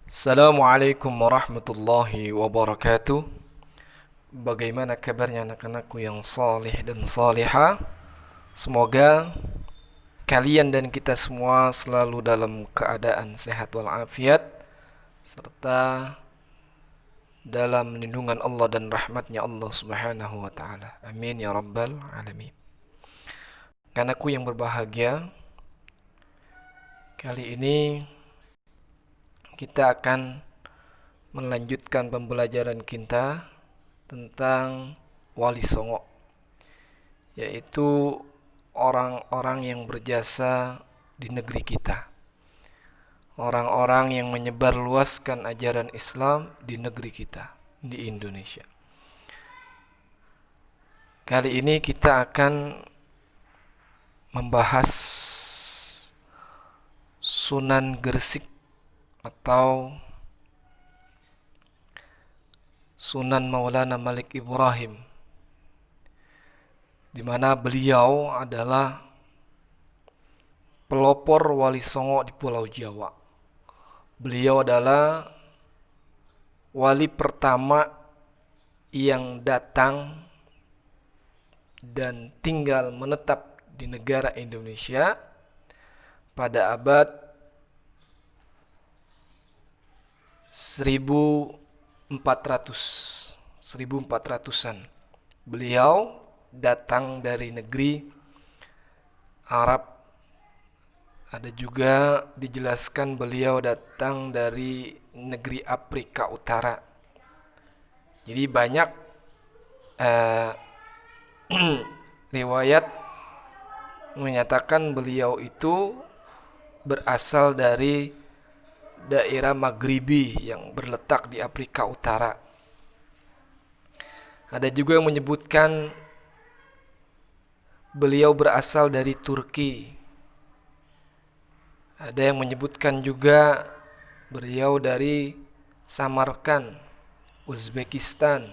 Assalamualaikum warahmatullahi wabarakatuh. Bagaimana kabarnya anak-anakku yang salih dan salihah? Semoga kalian dan kita semua selalu dalam keadaan sehat walafiat serta dalam lindungan Allah dan rahmatnya Allah subhanahu wa ta'ala. Amin ya rabbal alamin. Anakku yang berbahagia, kali ini kita akan melanjutkan pembelajaran kita tentang Wali Songo, yaitu orang-orang yang berjasa di negeri kita, orang-orang yang menyebarluaskan ajaran Islam di negeri kita, di Indonesia. Kali ini kita akan membahas Sunan Gresik atau Sunan Maulana Malik Ibrahim, di mana beliau adalah pelopor Wali Songo di Pulau Jawa. Beliau adalah wali pertama yang datang dan tinggal menetap di negara Indonesia pada abad 1400-an. Beliau datang dari negeri Arab. Ada juga dijelaskan beliau datang dari negeri Afrika Utara. Jadi banyak riwayat menyatakan beliau itu berasal dari daerah Maghribi yang berletak di Afrika Utara. Ada juga yang menyebutkan beliau berasal dari Turki. Ada yang menyebutkan juga beliau dari Samarkand, Uzbekistan.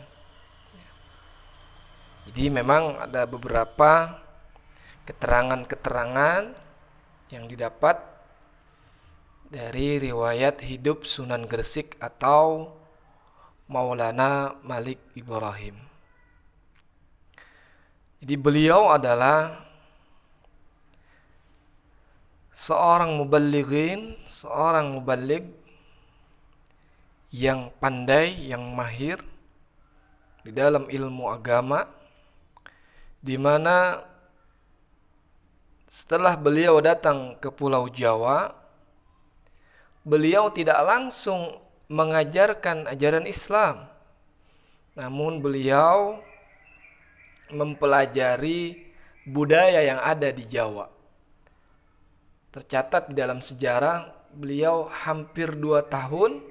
Jadi memang ada beberapa keterangan-keterangan yang didapat dari riwayat hidup Sunan Gresik atau Maulana Malik Ibrahim. Jadi beliau adalah seorang muballigh yang pandai, yang mahir di dalam ilmu agama, di mana setelah beliau datang ke Pulau Jawa, beliau tidak langsung mengajarkan ajaran Islam, namun beliau mempelajari budaya yang ada di Jawa. Tercatat di dalam sejarah beliau hampir 2 tahun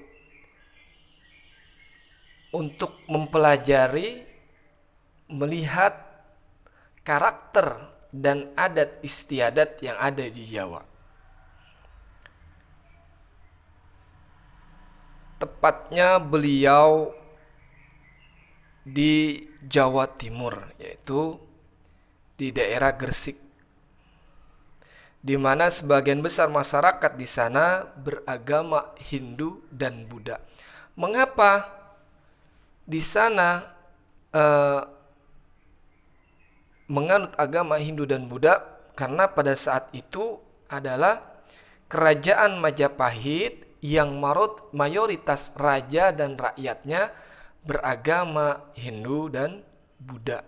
untuk mempelajari, melihat karakter dan adat istiadat yang ada di Jawa. Tepatnya beliau di Jawa Timur, yaitu di daerah Gresik, di mana sebagian besar masyarakat di sana beragama Hindu dan Buddha. Mengapa di sana menganut agama Hindu dan Buddha? Karena pada saat itu adalah kerajaan Majapahit yang mayoritas raja dan rakyatnya beragama Hindu dan Buddha.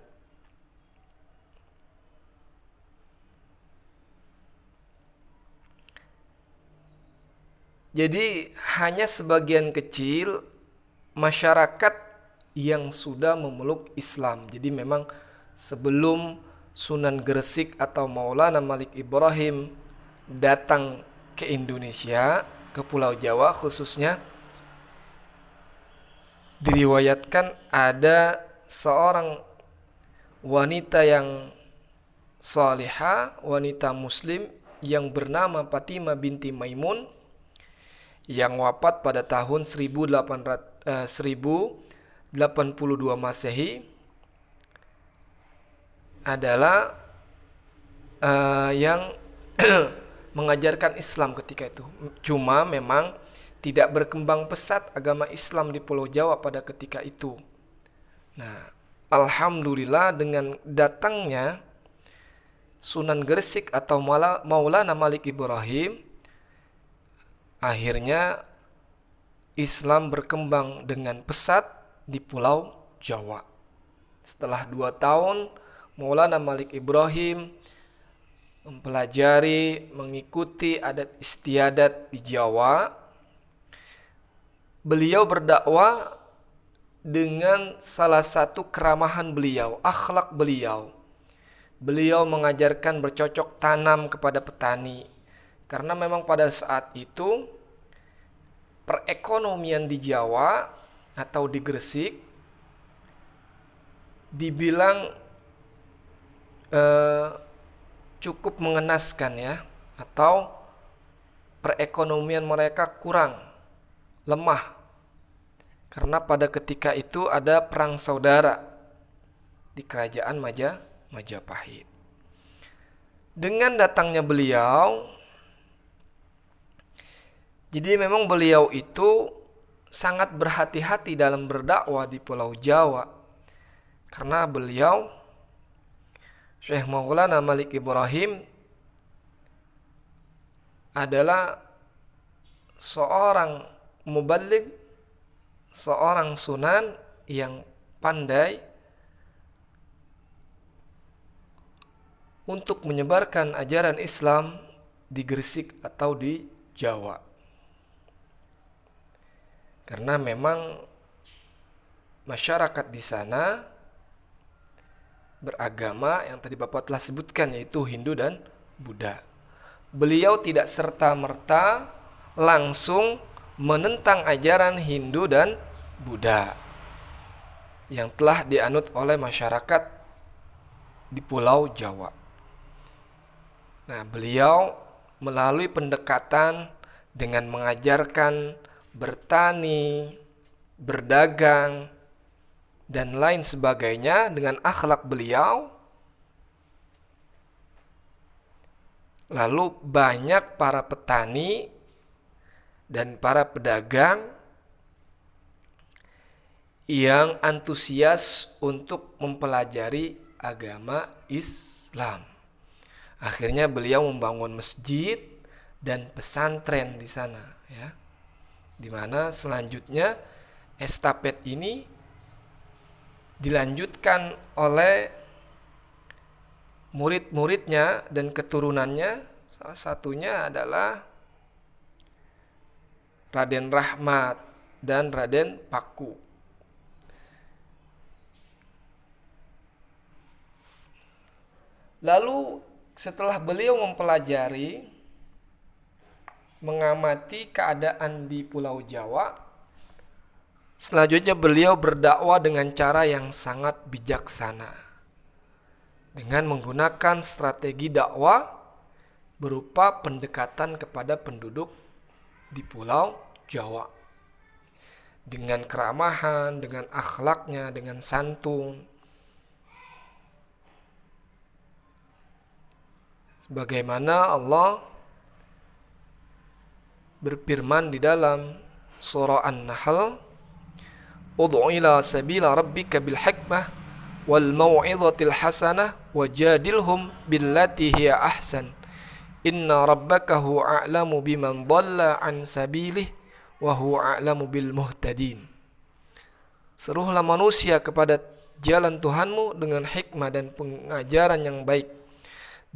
Jadi hanya sebagian kecil masyarakat yang sudah memeluk Islam. Jadi memang sebelum Sunan Gresik atau Maulana Malik Ibrahim datang ke Indonesia, ke Pulau Jawa khususnya, diriwayatkan ada seorang wanita yang salihah, wanita muslim yang bernama Fatimah binti Maimun, yang wafat pada tahun 1082 Masehi, adalah yang mengajarkan Islam ketika itu. Cuma memang tidak berkembang pesat agama Islam di Pulau Jawa pada ketika itu. Nah, alhamdulillah dengan datangnya Sunan Gresik atau Maulana Malik Ibrahim, akhirnya Islam berkembang dengan pesat di Pulau Jawa. Setelah 2 tahun Maulana Malik Ibrahim mempelajari, mengikuti adat istiadat di Jawa, beliau berdakwah dengan salah satu keramahan beliau, akhlak beliau. Beliau mengajarkan bercocok tanam kepada petani. Karena memang pada saat itu perekonomian di Jawa atau di Gresik dibilang cukup mengenaskan ya, atau perekonomian mereka kurang, lemah. Karena pada ketika itu ada perang saudara di kerajaan Majapahit. Dengan datangnya beliau, jadi memang beliau itu sangat berhati-hati dalam berdakwah di Pulau Jawa. Karena beliau, Syekh Maulana Malik Ibrahim, adalah seorang muballigh, seorang sunan yang pandai untuk menyebarkan ajaran Islam di Gresik atau di Jawa. Karena memang masyarakat di sana beragama yang tadi Bapak telah sebutkan, yaitu Hindu dan Buddha. Beliau tidak serta-merta langsung menentang ajaran Hindu dan Buddha yang telah dianut oleh masyarakat di Pulau Jawa. Nah, beliau melalui pendekatan dengan mengajarkan bertani, berdagang, dan lain sebagainya dengan akhlak beliau. Lalu banyak para petani dan para pedagang yang antusias untuk mempelajari agama Islam. Akhirnya beliau membangun masjid dan pesantren di sana, ya. Di mana selanjutnya estafet ini dilanjutkan oleh murid-muridnya dan keturunannya. Salah satunya adalah Raden Rahmat dan Raden Paku. Lalu setelah beliau mempelajari, mengamati keadaan di Pulau Jawa, selanjutnya beliau berdakwah dengan cara yang sangat bijaksana, dengan menggunakan strategi dakwah berupa pendekatan kepada penduduk di Pulau Jawa, dengan keramahan, dengan akhlaknya, dengan santun. Sebagaimana Allah berfirman di dalam surah An-Nahl, ud'u ila sabila rabbika bil hikmah wal mau'izatil hasanah wajadilhum billati hiya ahsan inna rabbaka huwa a'lamu biman dhalla an sabilih wa huwa a'lamu bil muhtadin. Serulah manusia kepada jalan Tuhanmu dengan hikmah dan pengajaran yang baik,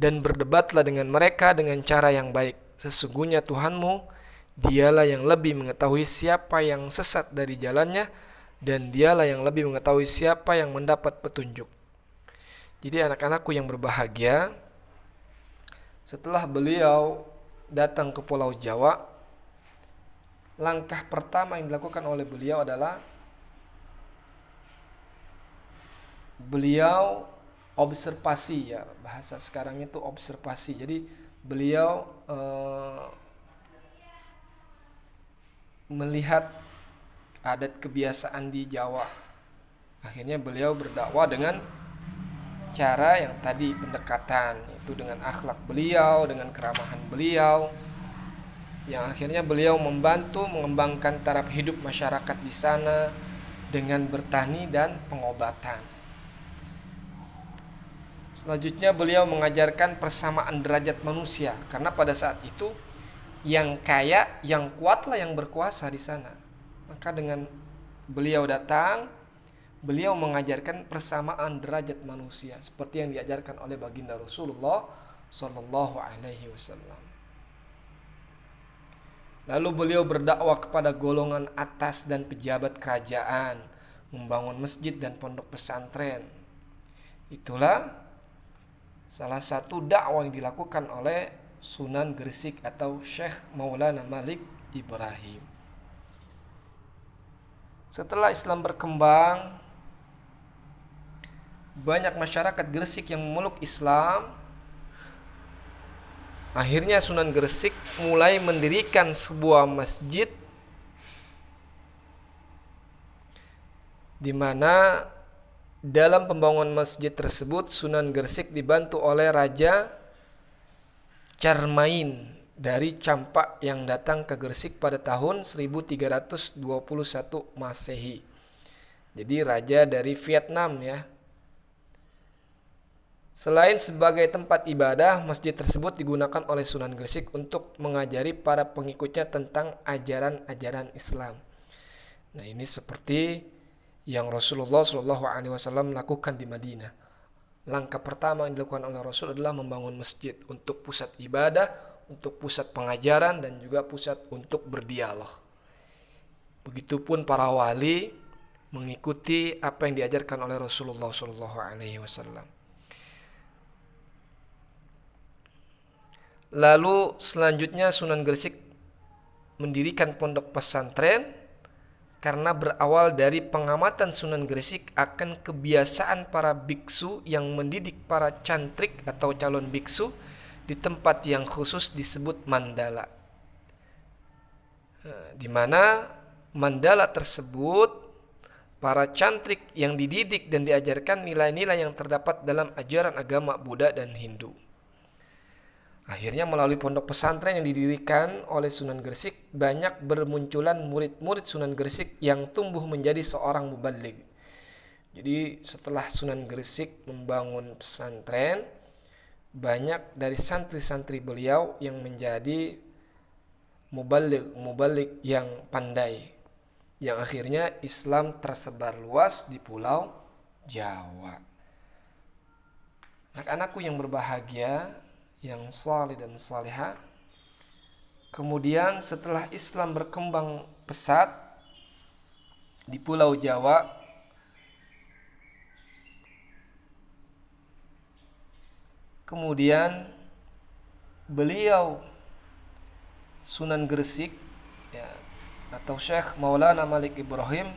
dan berdebatlah dengan mereka dengan cara yang baik. Sesungguhnya Tuhanmu, dialah yang lebih mengetahui siapa yang sesat dari jalannya, dan dialah yang lebih mengetahui siapa yang mendapat petunjuk. Jadi anak-anakku yang berbahagia, setelah beliau datang ke Pulau Jawa, langkah pertama yang dilakukan oleh beliau adalah beliau observasi, ya, bahasa sekarang itu observasi. Jadi beliau melihat adat kebiasaan di Jawa. Akhirnya beliau berdakwah dengan cara yang tadi, pendekatan, itu dengan akhlak beliau, dengan keramahan beliau. yang akhirnya beliau membantu mengembangkan taraf hidup masyarakat di sana dengan bertani dan pengobatan. Selanjutnya beliau mengajarkan persamaan derajat manusia, karena pada saat itu yang kaya, yang kuatlah yang berkuasa di sana. Maka dengan beliau datang, beliau mengajarkan persamaan derajat manusia seperti yang diajarkan oleh baginda Rasulullah Shallallahu Alaihi Wasallam. Lalu beliau berdakwah kepada golongan atas dan pejabat kerajaan, membangun masjid dan pondok pesantren. Itulah salah satu dakwah yang dilakukan oleh Sunan Gresik atau Syekh Maulana Malik Ibrahim. Setelah Islam berkembang, banyak masyarakat Gresik yang memeluk Islam. Akhirnya Sunan Gresik mulai mendirikan sebuah masjid di mana dalam pembangunan masjid tersebut Sunan Gresik dibantu oleh Raja Carmain dari Campak yang datang ke Gresik pada tahun 1321 Masehi. Jadi raja dari Vietnam ya. Selain sebagai tempat ibadah, masjid tersebut digunakan oleh Sunan Gresik untuk mengajari para pengikutnya tentang ajaran-ajaran Islam. Nah, ini seperti yang Rasulullah SAW lakukan di Madinah. Langkah pertama yang dilakukan oleh Rasul adalah membangun masjid untuk pusat ibadah, untuk pusat pengajaran, dan juga pusat untuk berdialog. Begitupun para wali mengikuti apa yang diajarkan oleh Rasulullah SAW. Lalu selanjutnya Sunan Gresik mendirikan pondok pesantren karena berawal dari pengamatan Sunan Gresik akan kebiasaan para biksu yang mendidik para cantrik atau calon biksu di tempat yang khusus disebut mandala. Di mana mandala tersebut para cantrik yang dididik dan diajarkan nilai-nilai yang terdapat dalam ajaran agama Buddha dan Hindu. Akhirnya melalui pondok pesantren yang didirikan oleh Sunan Gresik, banyak bermunculan murid-murid Sunan Gresik yang tumbuh menjadi seorang mubaligh. Jadi setelah Sunan Gresik membangun pesantren, banyak dari santri-santri beliau yang menjadi mubaligh yang pandai. Yang akhirnya Islam tersebar luas di Pulau Jawa. Anak-anakku yang berbahagia, yang saleh dan salihah. Kemudian setelah Islam berkembang pesat di Pulau Jawa, kemudian beliau Sunan Gresik ya, atau Syekh Maulana Malik Ibrahim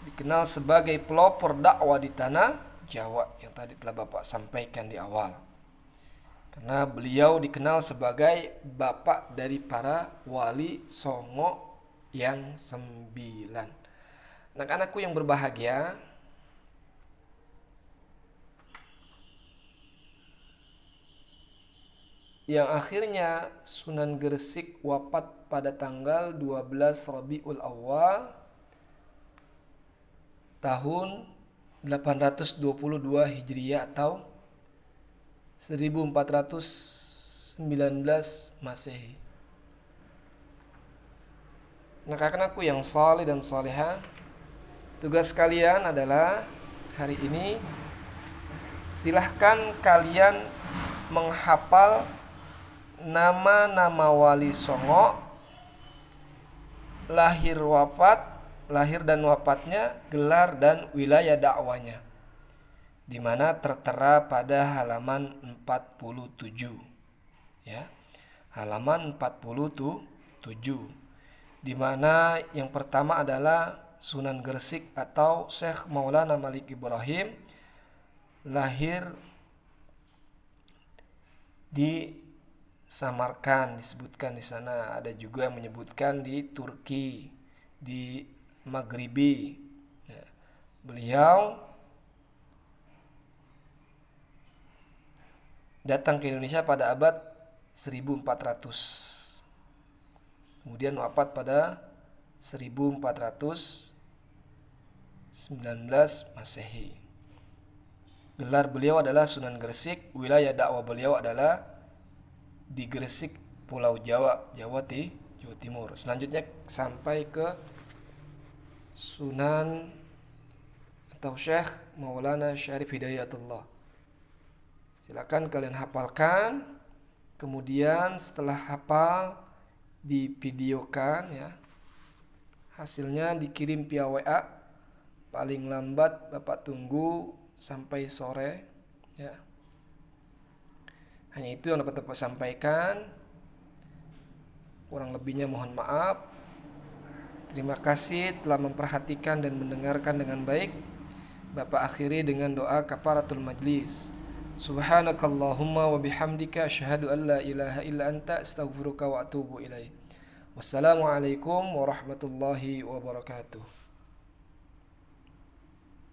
dikenal sebagai pelopor dakwah di tanah Jawa yang tadi telah Bapak sampaikan di awal. Karena beliau dikenal sebagai bapak dari para wali songo yang 9. Anak-anakku yang berbahagia, yang akhirnya Sunan Gresik wafat pada tanggal 12 Rabiul Awal tahun 822 Hijriah atau 1419 Masehi. Anak-anakku yang saleh dan salihah, tugas kalian adalah hari ini silahkan kalian menghafal nama-nama wali songo, lahir dan wafatnya, gelar dan wilayah dakwanya, di mana tertera pada halaman 47 ya. Halaman 47 di mana yang pertama adalah Sunan Gresik atau Syekh Maulana Malik Ibrahim, lahir di Samarkand, disebutkan di sana. Ada juga yang menyebutkan di Turki, di Maghribi ya. Beliau datang ke Indonesia pada abad 1400 Kemudian wafat pada 1419 Masehi. Gelar beliau adalah Sunan Gresik. Wilayah dakwah beliau adalah di Gresik, Pulau Jawa, Jawa Timur. Selanjutnya sampai ke Sunan atau Syekh Maulana Syarif Hidayatullah. Silakan kalian hafalkan. Kemudian setelah hafal divideokan ya. Hasilnya dikirim via WA. Paling lambat Bapak tunggu sampai sore ya. Hanya itu yang dapat Bapak sampaikan. Kurang lebihnya mohon maaf. Terima kasih telah memperhatikan dan mendengarkan dengan baik. Bapak akhiri dengan doa kafaratul majlis. Subhanakallahumma wa bihamdika asyhadu an la ilaha illa anta astaghfiruka wa atubu ilaik. Wassalamualaikum warahmatullahi wabarakatuh.